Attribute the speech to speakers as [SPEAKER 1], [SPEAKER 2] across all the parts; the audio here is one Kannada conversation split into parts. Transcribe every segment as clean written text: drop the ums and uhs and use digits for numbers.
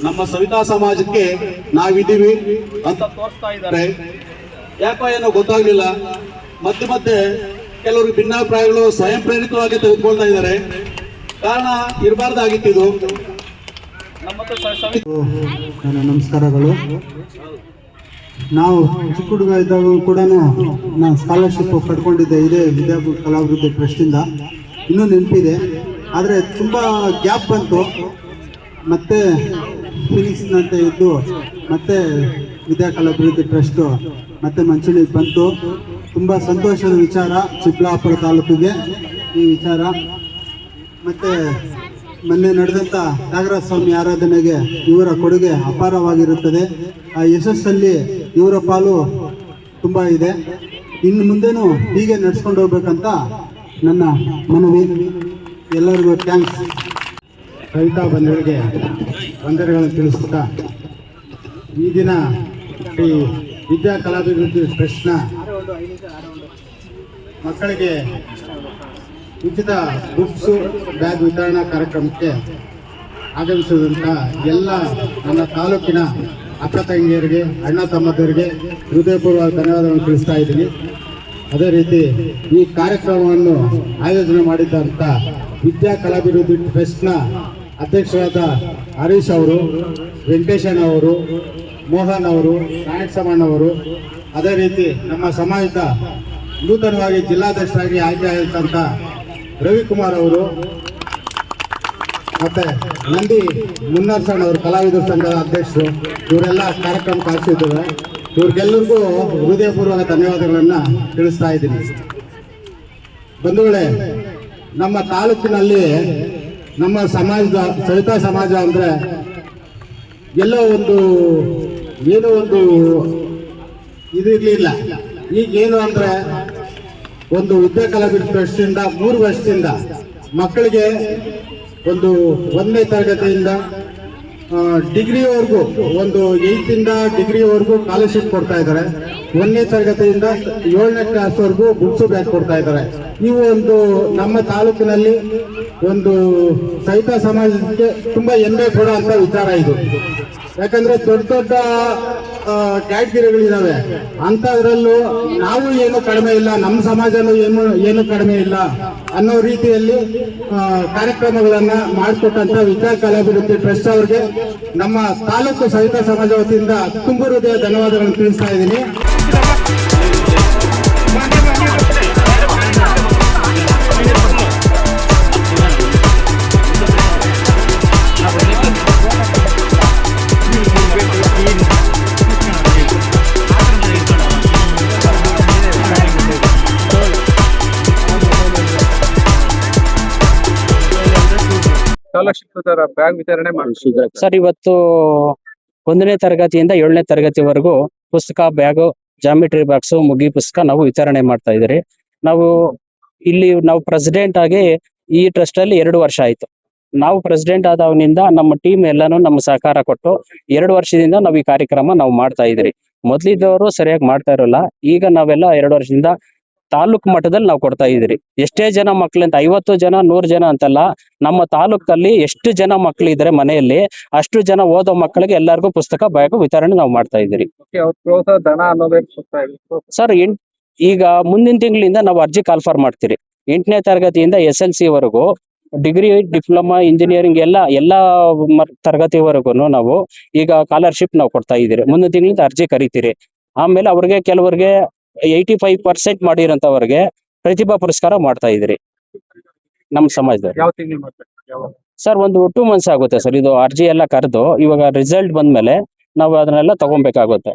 [SPEAKER 1] ನಮ್ಮ ಸವಿತಾ ಸಮಾಜಕ್ಕೆ ನಾವಿದ್ದೀವಿ ಅಂತ ತೋರಿಸ್ತಾ ಇದ್ದಾರೆ. ಯಾಕೋ ಏನೋ ಗೊತ್ತಾಗ್ಲಿಲ್ಲ. ಮತ್ತೆ ಕೆಲವರು ಭಿನ್ನಾಭಿಪ್ರಾಯಗಳು ಸ್ವಯಂ ಪ್ರೇರಿತವಾಗಿ ತೆಗೆದುಕೊಳ್ತಾ ಇದ್ದಾರೆ. ಕಾರಣ ಇರಬಾರ್ದಾಗಿತ್ತು.
[SPEAKER 2] ನನ್ನ ನಮಸ್ಕಾರಗಳು. ನಾವು ಚಿಕ್ಕ ಹುಡುಗ ಇದ್ದಾಗ ಕೂಡ ನಾನು ಸ್ಕಾಲರ್ಶಿಪ್ ಪಡ್ಕೊಂಡಿದ್ದೆ ಇದೇ ವಿದ್ಯಾಭೂಷಣ ಕಲಾಭಿವೃದ್ಧಿ ಟ್ರಸ್ಟಿಂದ. ಇನ್ನೂ ನೆನಪಿದೆ. ಆದರೆ ತುಂಬ ಗ್ಯಾಪ್ ಬಂತು. ಮತ್ತೆ ಫಿನಿಕ್ಸ್ನಂತೆ ಇದ್ದು ಮತ್ತೆ ವಿದ್ಯಾಕಲಾಭಿವೃದ್ಧಿ ಟ್ರಸ್ಟು ಮತ್ತೆ ಮಂಚೂಣಿಗೆ ಬಂತು. ತುಂಬ ಸಂತೋಷದ ವಿಚಾರ ಚಿಕ್ಕಬಳ್ಳಾಪುರ ತಾಲೂಕಿಗೆ ಈ ವಿಚಾರ. ಮತ್ತು ಮೊನ್ನೆ ನಡೆದಂಥ ತ್ಯಾಗರಾಜ ಸ್ವಾಮಿ ಆರಾಧನೆಗೆ ಇವರ ಕೊಡುಗೆ ಅಪಾರವಾಗಿರುತ್ತದೆ. ಆ ಯಶಸ್ಸಲ್ಲಿ ಇವರ ಪಾಲು ತುಂಬ ಇದೆ. ಇನ್ನು ಮುಂದೆನೂ ಹೀಗೆ ನಡೆಸ್ಕೊಂಡು ಹೋಗ್ಬೇಕಂತ ನನ್ನ ಮನವಿ. ಎಲ್ಲರಿಗೂ ಥ್ಯಾಂಕ್ಸ್. ಸವಿತಾ ಬಂಧುಗಳಿಗೆ ವಂದನೆಗಳನ್ನು ತಿಳಿಸುತ್ತಾ, ಈ ದಿನ ಈ ವಿದ್ಯಾ ಕಲಾಭಿವೃದ್ಧಿ ಟ್ರಸ್ಟ್ನ ಮಕ್ಕಳಿಗೆ ಉಚಿತ ಬುಕ್ಸು ಬ್ಯಾಗ್ ವಿತರಣಾ ಕಾರ್ಯಕ್ರಮಕ್ಕೆ ಆಗಮಿಸಿದಂಥ ಎಲ್ಲ ನನ್ನ ತಾಲೂಕಿನ ಅಕ್ಕ ತಂಗಿಯರಿಗೆ, ಅಣ್ಣ ತಮ್ಮದವರಿಗೆ ಹೃದಯಪೂರ್ವಕ ಧನ್ಯವಾದಗಳನ್ನು ತಿಳಿಸ್ತಾ ಇದ್ದೀನಿ. ಅದೇ ರೀತಿ ಈ ಕಾರ್ಯಕ್ರಮವನ್ನು ಆಯೋಜನೆ ಮಾಡಿದ್ದಂಥ ವಿದ್ಯಾ ಕಲಾಭಿವೃದ್ಧಿ ಟ್ರಸ್ಟ್ನ ಅಧ್ಯಕ್ಷರಾದ ಹರೀಶ್ ಅವರು, ವೆಂಕಟೇಶನ್ ಅವರು, ಮೋಹನ್ ಅವರು, ನಾಯಕ್ ಸಮಣ್ಣ ಅವರು, ಅದೇ ರೀತಿ ನಮ್ಮ ಸಮಾಜದ ನೂತನವಾಗಿ ಜಿಲ್ಲಾಧ್ಯಕ್ಷರಾಗಿ ಆಯ್ಕೆಯಾದಂಥ ರವಿಕುಮಾರ್ ಅವರು, ಮತ್ತೆ ನಂದಿ ಮುನ್ನರ್ಸಣ್ಣ ಅವರು ಕಲಾವಿದರ ಸಂಘದ ಅಧ್ಯಕ್ಷರು, ಇವರೆಲ್ಲ ಕಾರ್ಯಕ್ರಮ ಕಾಣಿಸಿದ್ದಾರೆ. ಇವ್ರಿಗೆಲ್ಲರಿಗೂ ಹೃದಯಪೂರ್ವಕ ಧನ್ಯವಾದಗಳನ್ನು ತಿಳಿಸ್ತಾ ಇದ್ದೀನಿ. ಬಂಧುಗಳೇ, ನಮ್ಮ ತಾಲೂಕಿನಲ್ಲಿ ನಮ್ಮ ಸಮಾಜದ ಸವಿತಾ ಸಮಾಜ ಅಂದರೆ ಎಲ್ಲೋ ಏನೋ ಒಂದು ಇದಿರಲಿಲ್ಲ. ಈಗೇನು ಅಂದರೆ ಒಂದು ವಿದ್ಯಾ ಕಲಾಭಿವೃದ್ಧಿ ಟ್ರಸ್ಟಿಂದ 3 ವರ್ಷದಿಂದ ಮಕ್ಕಳಿಗೆ ಒಂದು 1ನೇ ತರಗತಿಯಿಂದ ಡಿಗ್ರಿವರೆಗೂ, ಒಂದು 8th ಡಿಗ್ರಿವರೆಗೂ ಸ್ಕಾಲರ್ಶಿಪ್ ಕೊಡ್ತಾ ಇದ್ದಾರೆ. 1ನೇ ತರಗತಿಯಿಂದ 7ನೇ ಕ್ಲಾಸ್ವರೆಗೂ ಬುಕ್ಸ್ ಬ್ಯಾಗ್ ಕೊಡ್ತಾ ಇದ್ದಾರೆ. ಇವು ನಮ್ಮ ತಾಲೂಕಿನಲ್ಲಿ ಒಂದು ಸವಿತಾ ಸಮಾಜಕ್ಕೆ ತುಂಬಾ ಹೆಮ್ಮೆ ಕೊಡುವಂತ ವಿಚಾರ ಇದು. ಯಾಕಂದ್ರೆ ದೊಡ್ಡ ಕ್ಯಾಟಗಿರಿಗಳಿದಾವೆ, ಅಂಥದ್ರಲ್ಲೂ ನಾವು ಏನು ಕಡಿಮೆ ಇಲ್ಲ, ನಮ್ಮ ಸಮಾಜನೂ ಏನು ಕಡಿಮೆ ಇಲ್ಲ ಅನ್ನೋ ರೀತಿಯಲ್ಲಿ ಕಾರ್ಯಕ್ರಮಗಳನ್ನ ಮಾಡಿಕೊಟ್ಟಂತ ವಿದ್ಯಾ ಕಲಾಭಿವೃದ್ಧಿ ಟ್ರಸ್ಟ್ ಅವರಿಗೆ ನಮ್ಮ ತಾಲೂಕು ಸವಿತಾ ಸಮಾಜ ವತಿಯಿಂದ ತುಂಬ ಹೃದಯ ಧನ್ಯವಾದಗಳನ್ನು ತಿಳಿಸ್ತಾ ಇದ್ದೀನಿ.
[SPEAKER 3] ಬ್ಯಾಗ್ ವಿತರಣೆ ಮಾಡಿಸಿದ್ದಾರೆ
[SPEAKER 4] ಸರ್. ಇವತ್ತು 1ನೇ ತರಗತಿಯಿಂದ 7ನೇ ತರಗತಿವರೆಗೂ ಪುಸ್ತಕ, ಬ್ಯಾಗ್, ಜಾಮಿಟ್ರಿ ಬಾಕ್ಸ್, ಮುಗಿ ಪುಸ್ತಕ ನಾವು ವಿತರಣೆ ಮಾಡ್ತಾ ಇದ್ದೀರಿ. ನಾವು ಪ್ರೆಸಿಡೆಂಟ್ ಆಗಿ ಈ ಟ್ರಸ್ಟ್ ಅಲ್ಲಿ 2 ವರ್ಷ ಆಯ್ತು. ನಾವು ಪ್ರೆಸಿಡೆಂಟ್ ಆದವನಿಂದ ನಮ್ಮ ಟೀಮ್ ಎಲ್ಲಾನು ನಮ್ಮ ಸಹಕಾರ ಕೊಟ್ಟು 2 ವರ್ಷದಿಂದ ನಾವು ಈ ಕಾರ್ಯಕ್ರಮ ನಾವು ಮಾಡ್ತಾ ಇದ್ರಿ. ಮೊದ್ಲಿದ್ದವರು ಸರಿಯಾಗಿ ಮಾಡ್ತಾ ಇರಲ್ಲ. ಈಗ ನಾವೆಲ್ಲ 2 ವರ್ಷದಿಂದ ತಾಲೂಕ್ ಮಟ್ಟದಲ್ಲಿ ನಾವು ಕೊಡ್ತಾ ಇದ್ರಿ. ಎಷ್ಟೇ ಜನ ಮಕ್ಳಂತ 50 ಜನ 100 ಜನ ಅಂತಲ್ಲ, ನಮ್ಮ ತಾಲೂಕಲ್ಲಿ ಎಷ್ಟು ಜನ ಮಕ್ಳಿದ್ರೆ ಮನೆಯಲ್ಲಿ ಅಷ್ಟು ಜನ ಓದೋ ಮಕ್ಕಳಿಗೆ ಎಲ್ಲರಿಗೂ ಪುಸ್ತಕ, ಬ್ಯಾಗ್ ವಿತರಣೆ ನಾವು ಮಾಡ್ತಾ ಇದ್ರಿ. ಸರ್, ಈಗ ಮುಂದಿನ ತಿಂಗಳಿಂದ ನಾವು ಅರ್ಜಿ ಕಾಲ್ಫಾರ್ ಮಾಡ್ತೀರಿ. 8ನೇ ತರಗತಿಯಿಂದ SLC ವರೆಗೂ, ಡಿಗ್ರಿ, ಡಿಪ್ಲೊಮಾ, ಇಂಜಿನಿಯರಿಂಗ್ ಎಲ್ಲ ತರಗತಿವರೆಗೂ ನಾವು ಈಗ ಸ್ಕಾಲರ್ಶಿಪ್ ನಾವು ಕೊಡ್ತಾ ಇದ್ದೀರಿ. ಮುಂದಿನ ತಿಂಗಳಿಂದ ಅರ್ಜಿ ಕರಿತೀರಿ. ಆಮೇಲೆ ಅವ್ರಿಗೆ ಕೆಲವರಿಗೆ 85% ಮಾಡಿರೋಂಥವ್ರಿಗೆ ಪ್ರತಿಭಾ ಪುರಸ್ಕಾರ ಮಾಡ್ತಾ ಇದ್ರಿ ನಮ್ಮ ಸಮಾಜದಲ್ಲಿ. ಸರ್ ಒಂದು 2 months ಆಗುತ್ತೆ ಸರ್. ಇದು ಅರ್ಜಿ ಎಲ್ಲ ಕರೆದು ಇವಾಗ ರಿಸಲ್ಟ್ ಬಂದ್ಮೇಲೆ ನಾವು ಅದನ್ನೆಲ್ಲ ತಗೊಬೇಕಾಗುತ್ತೆ.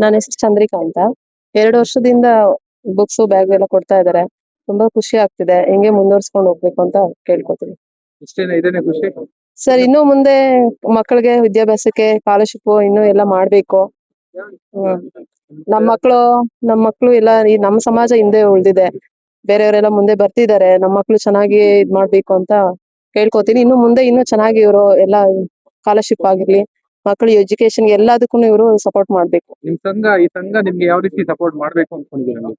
[SPEAKER 3] ನನ್ನ ಹೆಸರು ಚಂದ್ರಿಕಾ ಅಂತ. 2 ವರ್ಷದಿಂದ ಬುಕ್ಸ್ ಬ್ಯಾಗ್ ಎಲ್ಲ ಕೊಡ್ತಾ ಇದ್ದಾರೆ. ತುಂಬಾ ಖುಷಿ ಆಗ್ತಿದೆ. ಹೆಂಗೆ ಮುಂದುವರ್ಸ್ಕೊಂಡು ಹೋಗ್ಬೇಕು ಅಂತ ಕೇಳ್ಕೊತೀನಿ ಸರ್. ಇನ್ನು ಮುಂದೆ ಮಕ್ಕಳಿಗೆ ವಿದ್ಯಾಭ್ಯಾಸಕ್ಕೆ ಸ್ಕಾಲರ್ಶಿಪ್ ಇನ್ನು ಎಲ್ಲ ಮಾಡ್ಬೇಕು. ನಮ್ಮ ಮಕ್ಕಳು ಎಲ್ಲ ಈ ನಮ್ಮ ಸಮಾಜ ಹಿಂದೆ ಉಳ್ದಿದೆ. ಬೇರೆಯವರೆಲ್ಲ ಮುಂದೆ ಬರ್ತಿದ್ದಾರೆ. ನಮ್ಮ ಮಕ್ಕಳು ಚೆನ್ನಾಗಿ ಇದ್ ಮಾಡ್ಬೇಕು ಅಂತ ಕೇಳ್ಕೊತೀನಿ. ಇನ್ನು ಮುಂದೆ ಇನ್ನೂ ಚೆನ್ನಾಗಿ ಇವರು ಎಲ್ಲ ಸ್ಕಾಲರ್ಶಿಪ್ ಆಗಿರ್ಲಿ, ಮಕ್ಕಳ ಎಜುಕೇಶನ್ ಎಲ್ಲದಕ್ಕೂ ಇವರು ಸಪೋರ್ಟ್ ಮಾಡ್ಬೇಕು.
[SPEAKER 5] ಈ ಸಂಘ ನಿಮ್ಗೆ ಯಾವ ರೀತಿ ಸಪೋರ್ಟ್ ಮಾಡ್ಬೇಕು ಅನ್ಕೊಂಡಿದ್ದೀರಾ?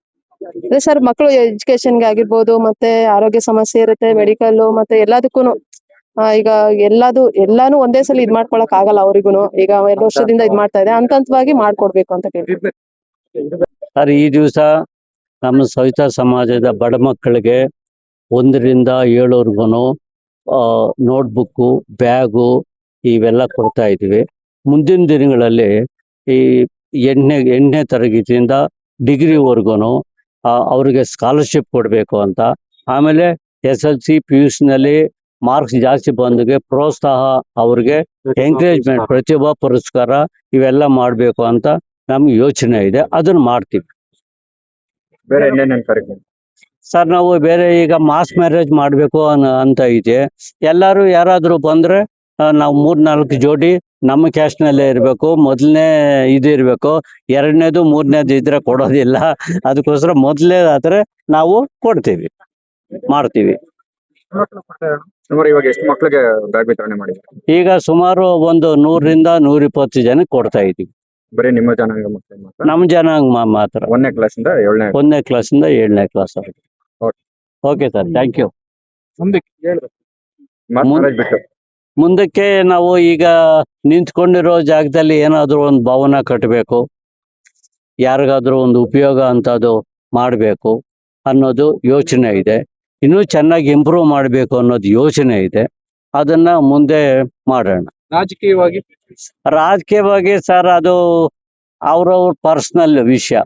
[SPEAKER 3] ಅದೇ ಸರ್, ಮಕ್ಕಳು ಎಜುಕೇಶನ್ಗೆ ಆಗಿರ್ಬೋದು, ಮತ್ತೆ ಆರೋಗ್ಯ ಸಮಸ್ಯೆ ಇರುತ್ತೆ, ಮೆಡಿಕಲ್ ಮತ್ತೆ ಎಲ್ಲದಕ್ಕೂನು. ಈಗ ಎಲ್ಲಾನು ಒಂದೇ ಸಲ ಇದ್ ಮಾಡ್ಕೊಳಕ್ ಆಗಲ್ಲ ಅವ್ರಿಗೂನು. ಈಗ 2 ವರ್ಷದಿಂದ ಇದ್ ಮಾಡ್ತಾ ಇದೆ, ಹಂತವಾಗಿ ಮಾಡ್ಕೊಡ್ಬೇಕು ಅಂತ ಕೇಳ್ತೀನಿ.
[SPEAKER 6] ಸರ್, ಈ ದಿವಸ ನಮ್ಮ ಸವಿತಾ ಸಮಾಜದ ಬಡ ಮಕ್ಕಳಿಗೆ 1ರಿಂದ 7ವರೆಗೂ ನೋಟ್ಬುಕ್ಕು, ಬ್ಯಾಗು ಇವೆಲ್ಲ ಕೊಡ್ತಾ ಇದ್ದೀವಿ. ಮುಂದಿನ ದಿನಗಳಲ್ಲಿ ಈ 8ನೇ ತರಗತಿಯಿಂದ ಡಿಗ್ರಿವರೆಗೂ ಅವ್ರಿಗೆ ಸ್ಕಾಲರ್ಶಿಪ್ ಕೊಡಬೇಕು ಅಂತ, ಆಮೇಲೆ SLC PUC ನಲ್ಲಿ ಮಾರ್ಕ್ಸ್ ಜಾಸ್ತಿ ಬಂದಿಗೆ ಪ್ರೋತ್ಸಾಹ, ಅವ್ರಿಗೆ ಎಂಕರೇಜ್ಮೆಂಟ್, ಪ್ರತಿಭಾ ಪುರಸ್ಕಾರ ಇವೆಲ್ಲ ಮಾಡಬೇಕು ಅಂತ ನಮ್ಗೆ ಯೋಚನೆ ಇದೆ. ಅದನ್ನ ಮಾಡ್ತೀವಿ.
[SPEAKER 5] ಬೇರೆ ಇನ್ನೇನೇನು ಕಾರ್ಯಕ್ರಮ?
[SPEAKER 6] ಸರ್, ನಾವು ಬೇರೆ ಈಗ ಮಾಸ್ ಮ್ಯಾರೇಜ್ ಮಾಡಬೇಕು ಅಂತ ಇದೆ. ಎಲ್ಲರೂ ಯಾರಾದರೂ ಬಂದ್ರೆ ನಾವು 3-4 ಜೋಡಿ ನಮ್ಮ ಕ್ಯಾಸ್ಟ್ನಲ್ಲೇ ಇರಬೇಕು. ಮೊದಲನೇ ಇದು ಇರಬೇಕು, 2ನೇದು 3ನೇದು ಇದ್ರೆ ಕೊಡೋದಿಲ್ಲ. ಅದಕ್ಕೋಸ್ಕರ ಮೊದಲನೇದಾದ್ರೆ ನಾವು ಕೊಡ್ತೀವಿ, ಮಾಡ್ತೀವಿ.
[SPEAKER 5] ಸುಮಾರು ಇವಾಗ ಎಷ್ಟು ಮಕ್ಕಳಿಗೆ ಬ್ಯಾಗ್ ವಿತರಣೆ ಮಾಡಿದ್ದಾರೆ?
[SPEAKER 6] ಈಗ ಸುಮಾರು ಒಂದು 100ರಿಂದ 120 ಜನಕ್ಕೆ ಕೊಡ್ತಾ ಇದ್ದೀವಿ.
[SPEAKER 5] ಬರೀ ನಿಮ್ಮ ಜನಾಂಗ ಮಕ್ಕಳು ಮಾತ್ರ?
[SPEAKER 6] ನಮ್ಮ ಜನಾಂಗ ಮಾತ್ರ.
[SPEAKER 5] 1ನೇ ಕ್ಲಾಸಿಂದ 7ನೇ
[SPEAKER 6] 1ನೇ ಕ್ಲಾಸಿಂದ 7ನೇ ಕ್ಲಾಸ್ ವರೆಗೆ. Okay sir, thank you.
[SPEAKER 5] ಬಿಟ್ಟು
[SPEAKER 6] ಮುಂದಕ್ಕೆ ನಾವು ಈಗ ನಿಂತ್ಕೊಂಡಿರೋ ಜಾಗದಲ್ಲಿ ಏನಾದರೂ ಒಂದು ಭವನ ಕಟ್ಟಬೇಕು, ಯಾರಿಗಾದ್ರೂ ಒಂದು ಉಪಯೋಗ ಅಂತದು ಮಾಡಬೇಕು ಅನ್ನೋದು ಯೋಚನೆ ಇದೆ. ಇನ್ನೂ ಚೆನ್ನಾಗಿ ಇಂಪ್ರೂವ್ ಮಾಡಬೇಕು ಅನ್ನೋದು ಯೋಚನೆ ಇದೆ. ಅದನ್ನ ಮುಂದೆ ಮಾಡೋಣ. ರಾಜಕೀಯವಾಗಿ ಸರ್, ಅದು ಅವ್ರವ್ರ ಪರ್ಸನಲ್ ವಿಷಯ.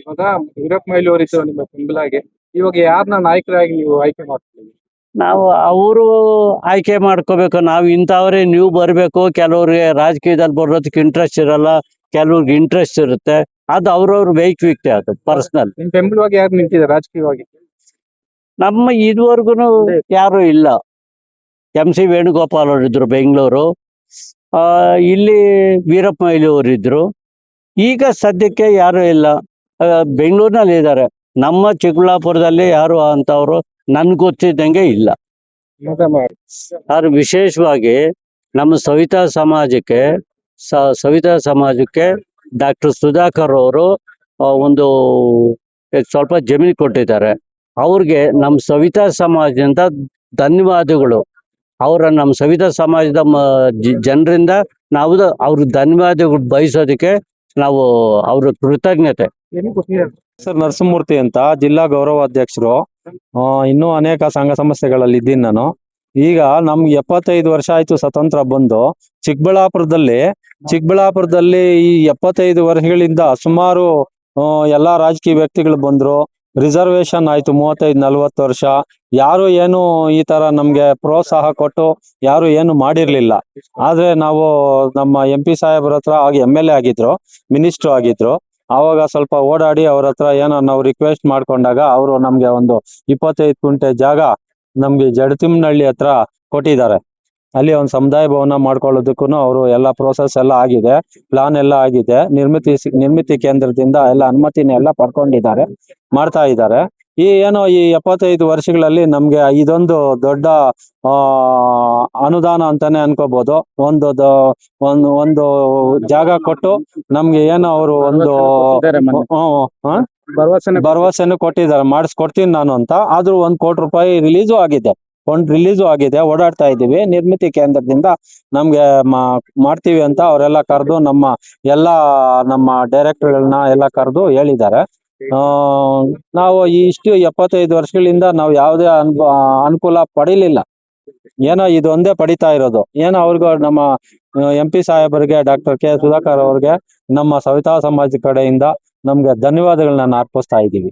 [SPEAKER 5] ಇವಾಗ ವೀರಪ್ಪ ಮೊಯ್ಲಿ ಅವರಿದ್ದು ನಿಮ್ಮ ಬೆಂಬಲಾಗಿ, ಇವಾಗ ಯಾರನ್ನ ನಾಯಕರಾಗಿ ನೀವು ಆಯ್ಕೆ ಮಾಡ್ತೀವಿ?
[SPEAKER 6] ನಾವು ಅವರು ಆಯ್ಕೆ ಮಾಡ್ಕೋಬೇಕು. ನಾವು ಇಂಥವ್ರೆ ನೀವು ಬರಬೇಕು. ಕೆಲವ್ರಿಗೆ ರಾಜಕೀಯದಲ್ಲಿ ಬರೋದಕ್ಕೆ ಇಂಟ್ರೆಸ್ಟ್ ಇರಲ್ಲ, ಕೆಲವ್ರಿಗೆ ಇಂಟ್ರೆಸ್ಟ್ ಇರುತ್ತೆ. ಅದು ಅವ್ರವ್ರ ವೈಯಕ್ತಿಕ, ಅದು ಪರ್ಸನಲ್.
[SPEAKER 5] ನಿಮ್ ಬೆಂಬಲವಾಗಿ ಯಾರು ನಿಂತಿದ್ದಾರೆ ರಾಜಕೀಯವಾಗಿ?
[SPEAKER 6] ನಮ್ಮ ಇದುವರೆಗೂ ಯಾರು ಇಲ್ಲ. MC ವೇಣುಗೋಪಾಲ್ ಅವರಿದ್ರು ಬೆಂಗಳೂರು, ಇಲ್ಲಿ ವೀರಪ್ಪ ಮೊಯ್ಲಿ ಅವರಿದ್ರು. ಈಗ ಸದ್ಯಕ್ಕೆ ಯಾರು ಇಲ್ಲ, ಬೆಂಗಳೂರಿನಲ್ಲಿ ಇದ್ದಾರೆ. ನಮ್ಮ ಚಿಕ್ಕಬಳ್ಳಾಪುರದಲ್ಲಿ ಯಾರು ಅಂತವ್ರು ನನ್ಗೆ ಗೊತ್ತಿದ್ದಂಗೆ ಇಲ್ಲ. ಅದು ವಿಶೇಷವಾಗಿ ನಮ್ಮ ಸವಿತಾ ಸಮಾಜಕ್ಕೆ ಡಾಕ್ಟರ್ ಸುಧಾಕರ್ ಅವರು ಒಂದು ಸ್ವಲ್ಪ ಜಮೀನು ಕೊಟ್ಟಿದ್ದಾರೆ. ಅವ್ರಿಗೆ ನಮ್ಮ ಸವಿತಾ ಸಮಾಜದಿಂದ ಧನ್ಯವಾದಗಳು. ನಮ್ಮ ಸವಿತಾ ಸಮಾಜದ ಜನರಿಂದ ನಾವು ಅವ್ರಿಗೆ ಧನ್ಯವಾದಗಳು ಬಯಸೋದಕ್ಕೆ ನಾವು ಅವ್ರ ಕೃತಜ್ಞತೆ.
[SPEAKER 7] ಸರ್, ನರಸಿಂಹಮೂರ್ತಿ ಅಂತ, ಜಿಲ್ಲಾ ಗೌರವಾಧ್ಯಕ್ಷರು. ಇನ್ನೂ ಅನೇಕ ಸಂಘ ಸಂಸ್ಥೆಗಳಲ್ಲಿ ಇದ್ದೀನಿ ನಾನು. ಈಗ ನಮ್ಗೆ 75 ವರ್ಷ ಆಯ್ತು ಸ್ವತಂತ್ರ ಬಂದು. ಚಿಕ್ಕಬಳ್ಳಾಪುರದಲ್ಲಿ ಈ 75 ವರ್ಷಗಳಿಂದ ಸುಮಾರು ಎಲ್ಲಾ ರಾಜಕೀಯ ವ್ಯಕ್ತಿಗಳು ಬಂದ್ರು. ರಿಸರ್ವೇಶನ್ ಆಯ್ತು 35-40 ವರ್ಷ. ಯಾರು ಏನು ಈ ತರ ನಮ್ಗೆ ಪ್ರೋತ್ಸಾಹ ಕೊಟ್ಟು ಯಾರು ಏನು ಮಾಡಿರ್ಲಿಲ್ಲ. ಆದ್ರೆ ನಾವು ನಮ್ಮ MP ಸಾಹೇಬ್ರ ಹತ್ರ ಆಗ MLA ಆಗಿದ್ರು, ಮಿನಿಸ್ಟರ್ ಆಗಿದ್ರು. ಆವಾಗ ಸ್ವಲ್ಪ ಓಡಾಡಿ ಅವ್ರ ಹತ್ರ ಏನೋ ನಾವು ರಿಕ್ವೆಸ್ಟ್ ಮಾಡ್ಕೊಂಡಾಗ ಅವರು ನಮ್ಗೆ ಒಂದು 25 ಗುಂಟೆ ಜಾಗ ನಮ್ಗೆ ಜಡತಿಮ್ಮನಹಳ್ಳಿ ಹತ್ರ ಕೊಟ್ಟಿದ್ದಾರೆ. ಅಲ್ಲಿ ಒಂದು ಸಮುದಾಯ ಭವನ ಮಾಡ್ಕೊಳ್ಳೋದಕ್ಕೂ ಅವರು ಎಲ್ಲ ಪ್ರೋಸೆಸ್ ಎಲ್ಲ ಆಗಿದೆ, ಪ್ಲಾನ್ ಎಲ್ಲ ಆಗಿದೆ. ನಿರ್ಮಿತಿ ಕೇಂದ್ರದಿಂದ ಎಲ್ಲ ಅನುಮತಿನೆಲ್ಲ ಪಡ್ಕೊಂಡಿದ್ದಾರೆ, ಮಾಡ್ತಾ ಇದ್ದಾರೆ. ಈ 75 ವರ್ಷಗಳಲ್ಲಿ ನಮ್ಗೆ ಇದೊಂದು ದೊಡ್ಡ ಅನುದಾನ ಅಂತಾನೆ ಅನ್ಕೋಬಹುದು. ಒಂದು ಜಾಗ ಕೊಟ್ಟು ನಮ್ಗೆ ಅವರು ಒಂದು ಭರವಸೆನು ಕೊಟ್ಟಿದ್ದಾರೆ, ಮಾಡಿಸ್ಕೊಡ್ತೀನಿ ನಾನು ಅಂತ. ಆದ್ರೂ 1 ಕೋಟಿ ರೂಪಾಯಿ ರಿಲೀಸು ಆಗಿದೆ. ಓಡಾಡ್ತಾ ಇದ್ದೀವಿ. ನಿರ್ಮಿತಿ ಕೇಂದ್ರದಿಂದ ನಮ್ಗೆ ಮಾಡ್ತೀವಿ ಅಂತ ಅವರೆಲ್ಲ ಕರೆದು ನಮ್ಮ ಡೈರೆಕ್ಟರ್ಗಳನ್ನ ಎಲ್ಲ ಕರೆದು ಹೇಳಿದ್ದಾರೆ. ನಾವು ಇಷ್ಟು 75 ವರ್ಷಗಳಿಂದ ನಾವು ಯಾವುದೇ ಅನುಕೂಲ ಪಡಿಲಿಲ್ಲ. ಇದೊಂದೇ ಪಡಿತಾ ಇರೋದು. ಅವ್ರಿಗೂ ನಮ್ಮ MP ಸಾಹೇಬರಿಗೆ, ಡಾಕ್ಟರ್ K ಸುಧಾಕರ್ ಅವ್ರಿಗೆ ನಮ್ಮ ಸವಿತಾ ಸಮಾಜ ಕಡೆಯಿಂದ ನಮ್ಗೆ ಧನ್ಯವಾದಗಳನ್ನ ಅರ್ಪಿಸ್ತಾ ಇದ್ದೀವಿ.